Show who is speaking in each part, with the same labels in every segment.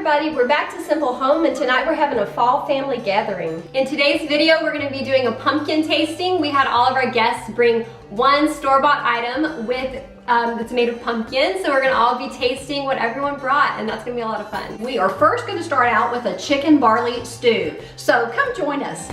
Speaker 1: everybody, we're back to Simple Home, and tonight we're having a fall family gathering. In today's video, we're going to be doing a pumpkin tasting. We had all of our guests bring one store-bought item with that's made of pumpkin, so we're going to all be tasting what everyone brought, and that's going to be a lot of fun.
Speaker 2: We are first going to start out with a chicken barley stew, so come join us.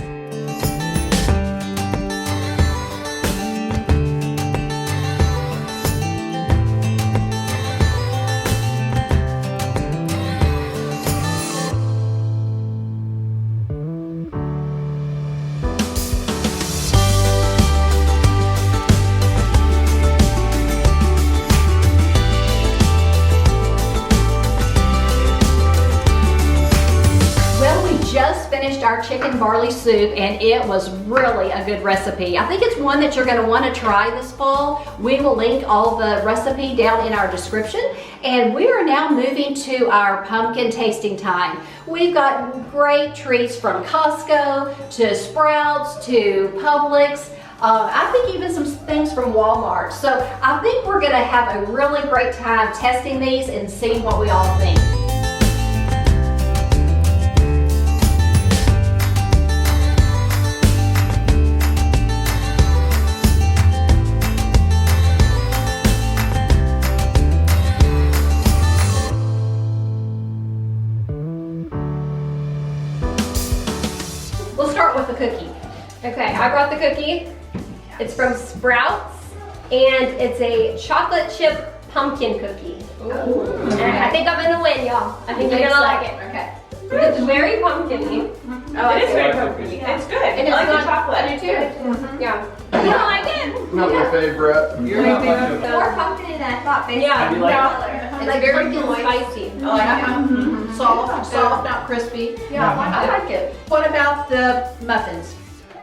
Speaker 2: Finished our chicken barley soup, and it was really a good recipe. I think it's one that you're going to want to try this fall. We will link all the recipe down in our description, and we are now moving to our pumpkin tasting time. We've got great treats from Costco to Sprouts to Publix. I think even some things from Walmart. So I think we're going to have a really great time testing these and seeing what we all think. We'll start with the cookie.
Speaker 1: Okay, I brought the cookie. It's from Sprouts, and it's a chocolate chip pumpkin cookie.
Speaker 2: Ooh.
Speaker 1: And I think I'm gonna win, y'all. I think you're gonna like it.
Speaker 2: Okay.
Speaker 1: It's very pumpkin-y.
Speaker 3: Oh, it is very pumpkin-y. It's good.
Speaker 1: And
Speaker 3: I like
Speaker 1: not,
Speaker 3: the chocolate.
Speaker 1: I do too. Yeah. You don't like it?
Speaker 4: Not my favorite.
Speaker 3: You're not much of
Speaker 5: More pumpkin than I thought based
Speaker 1: Yeah.
Speaker 5: on the
Speaker 3: like
Speaker 5: color.
Speaker 1: It's like very spicy.
Speaker 3: I like it.
Speaker 2: Soft, not crispy. Yeah, I like it. What about the muffins?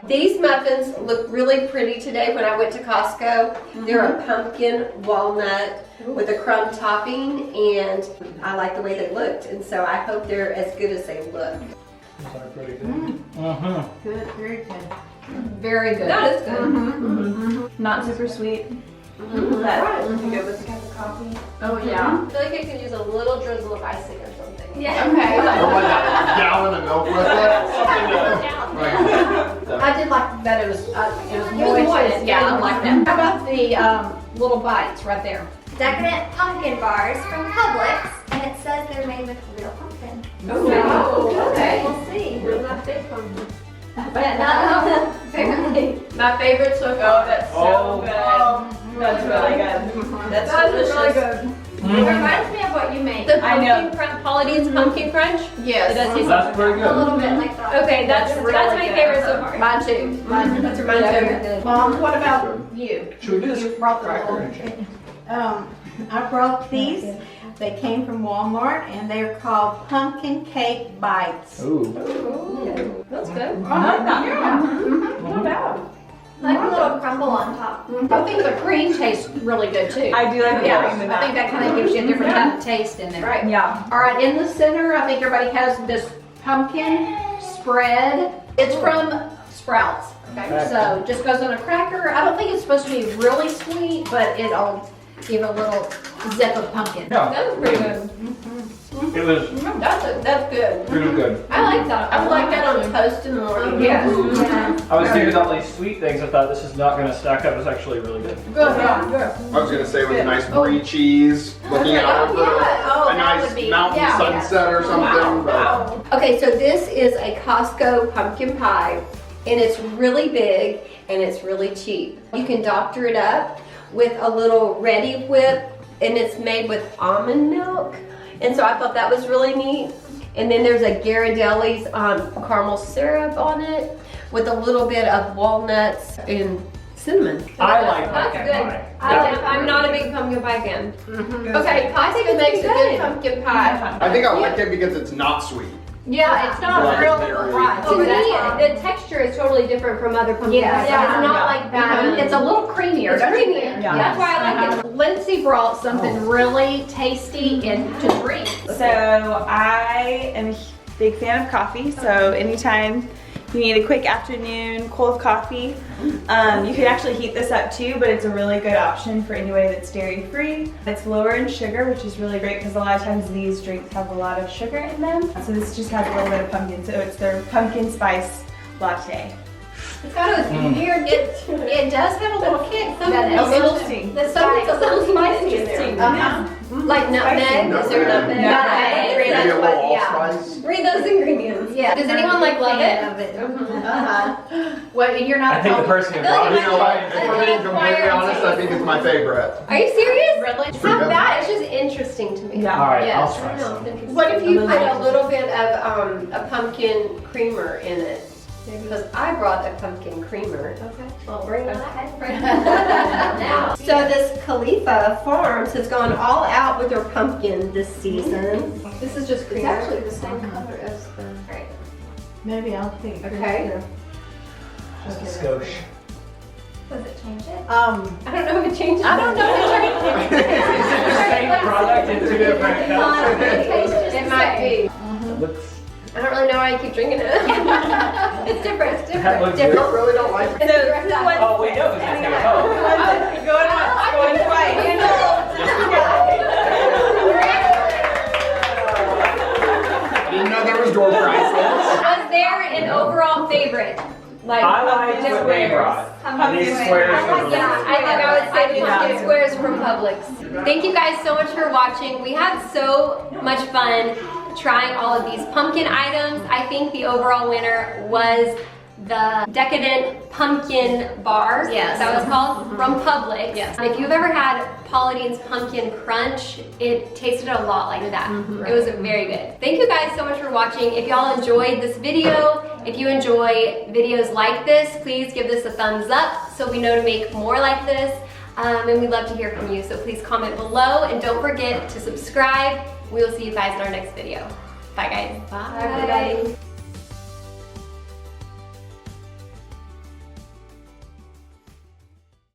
Speaker 1: These muffins look really pretty today when I went to Costco. They're a pumpkin walnut with a crumb topping, and I like the way they looked, and so I hope they're as good as they look.
Speaker 4: Pretty good.
Speaker 5: Good, very good.
Speaker 2: Very good.
Speaker 1: That is good.
Speaker 3: Not super sweet. But you go with a cup of coffee.
Speaker 2: Oh yeah.
Speaker 1: I feel like I could use a little drizzle of icing or something.
Speaker 5: Yeah.
Speaker 2: Okay.
Speaker 4: Or like a gallon of milk with it.
Speaker 2: I did like that. It was moist. Yeah, I like that. How about the little bites right there?
Speaker 5: Decadent pumpkin bars from Publix, and it says they're made with real pumpkin.
Speaker 2: Oh, okay.
Speaker 5: We'll see.
Speaker 1: We're not big pumpkin.
Speaker 5: Apparently.
Speaker 2: My favorite so
Speaker 3: Oh,
Speaker 2: far.
Speaker 3: that's so good. That's really good. That's delicious.
Speaker 2: really good.
Speaker 5: It reminds me of what you make.
Speaker 1: The
Speaker 3: I know.
Speaker 1: pumpkin crunch, Paula Dean's pumpkin crunch.
Speaker 2: Yes.
Speaker 1: It does taste
Speaker 4: That's pretty
Speaker 5: A
Speaker 4: good.
Speaker 5: little bit like that.
Speaker 1: Okay, that's
Speaker 2: really
Speaker 1: my
Speaker 2: good.
Speaker 1: favorite so far.
Speaker 2: Mine too.
Speaker 1: That's mine too.
Speaker 2: Mom, what about you?
Speaker 4: Should we do this?
Speaker 2: You brought the little.
Speaker 6: I brought these. They came from Walmart, and they're called pumpkin cake bites.
Speaker 4: Ooh.
Speaker 1: That's good.
Speaker 3: I like that. Yeah. Not bad.
Speaker 5: Like a little crumble on top.
Speaker 2: I think the cream tastes really good too.
Speaker 3: I do like the
Speaker 2: Yeah,
Speaker 3: cream in
Speaker 2: I think that kind of gives you a different kind of taste in there.
Speaker 1: Right.
Speaker 3: Yeah.
Speaker 2: All right, in the center, I think everybody has this pumpkin spread. It's from Sprouts. Okay, so just goes on a cracker. I don't think it's supposed to be really sweet, but it'll give a little zip of pumpkin.
Speaker 4: Yeah,
Speaker 1: That was pretty good.
Speaker 4: it was
Speaker 2: That's good.
Speaker 4: really good.
Speaker 1: I like that.
Speaker 2: I would like that on toast in the morning.
Speaker 1: Yes.
Speaker 6: Yeah.
Speaker 7: I was thinking about all these sweet things. I thought this is not going to stack up. It's actually really good.
Speaker 2: Good, good.
Speaker 4: I was gonna say with a nice brie cheese, looking out over a nice mountain sunset or something. But
Speaker 1: Okay, so this is a Costco pumpkin pie, and it's really big and it's really cheap. You can doctor it up with a little Ready Whip, and it's made with almond milk. And so I thought that was really neat. And then there's a Ghirardelli's caramel syrup on it with a little bit of walnuts and cinnamon.
Speaker 7: I like
Speaker 1: That's
Speaker 7: pumpkin
Speaker 1: good.
Speaker 7: pie.
Speaker 1: I'm not a big pumpkin pie fan. Okay, Costco makes a good pumpkin pie.
Speaker 4: I think I like it because it's not sweet.
Speaker 2: Yeah, it's not
Speaker 4: Yeah.
Speaker 2: real
Speaker 4: Very-
Speaker 2: right.
Speaker 1: To me, the texture is totally different from other pumpkin
Speaker 2: Yeah,
Speaker 1: pies.
Speaker 2: yeah,
Speaker 1: It's not like that.
Speaker 2: It's a little creamier.
Speaker 1: It's
Speaker 2: don't you
Speaker 1: creamier.
Speaker 2: think?
Speaker 3: Yeah.
Speaker 1: That's why I like it.
Speaker 2: Lindsay brought something really tasty and to drink.
Speaker 3: So I am a big fan of coffee. So anytime You need a quick afternoon cold coffee. You could actually heat this up too, but it's a really good option for anybody that's dairy free. It's lower in sugar, which is really great because a lot of times these drinks have a lot of sugar in them. So this just has a little bit of pumpkin, so it's their pumpkin spice latte.
Speaker 1: It's got a weird, it does have a little kick. Something's
Speaker 3: Interesting.
Speaker 1: a little spicy in there. Like nutmeg, is there nutmeg?
Speaker 4: Maybe a little allspice.
Speaker 1: Read those ingredients. Yeah. Does anyone like love it?
Speaker 2: What, and you're not.
Speaker 7: I think the person who brought
Speaker 4: You
Speaker 7: it.
Speaker 4: know what? If we're being completely honest, I think it's my favorite.
Speaker 1: Are you serious?
Speaker 2: Really?
Speaker 1: It's not bad, it's just interesting to me.
Speaker 3: Yeah.
Speaker 7: All right,
Speaker 1: Yes,
Speaker 7: I'll try
Speaker 1: I know,
Speaker 7: some.
Speaker 1: it's interesting. What if you put a little bit of a pumpkin creamer in it? Because I brought a pumpkin creamer. Okay. Well, bring it on. So this Khalifa Farms has gone all out with their pumpkin this season. This is just creamer. It's actually the same color as the. Right.
Speaker 6: Maybe I'll take.
Speaker 1: Okay.
Speaker 7: Just a skosh.
Speaker 5: Does it change it?
Speaker 1: I don't know if it changes.
Speaker 2: I don't know.
Speaker 7: Is it the same product in two different cups?
Speaker 1: It might be.
Speaker 7: Looks.
Speaker 1: I don't really know why I keep drinking it. It's different. It's
Speaker 7: That
Speaker 1: different.
Speaker 7: looks
Speaker 4: I
Speaker 7: good.
Speaker 4: really don't like it.
Speaker 3: So who wants
Speaker 7: Oh, we know who's gonna take it home.
Speaker 3: going once, going twice?
Speaker 4: I didn't know there was door prizes.
Speaker 2: Was there an overall favorite? Like,
Speaker 7: I like what they brought. These squares.
Speaker 2: Yeah, I think I would say the pumpkin squares from Publix. Thank you guys so much for watching. We had so much fun trying all of these pumpkin items. I think the overall winner was the decadent pumpkin bars.
Speaker 1: Yes.
Speaker 2: That was called from Publix.
Speaker 1: Yes.
Speaker 2: And if you've ever had Paula Deen's pumpkin crunch, it tasted a lot like that. It was very good. Thank you guys so much for watching. If y'all enjoyed this video, if you enjoy videos like this, please give this a thumbs up so we know to make more like this. And we'd love to hear from you. So please comment below and don't forget to subscribe. We will see you guys in our next video. Bye guys.
Speaker 1: Bye.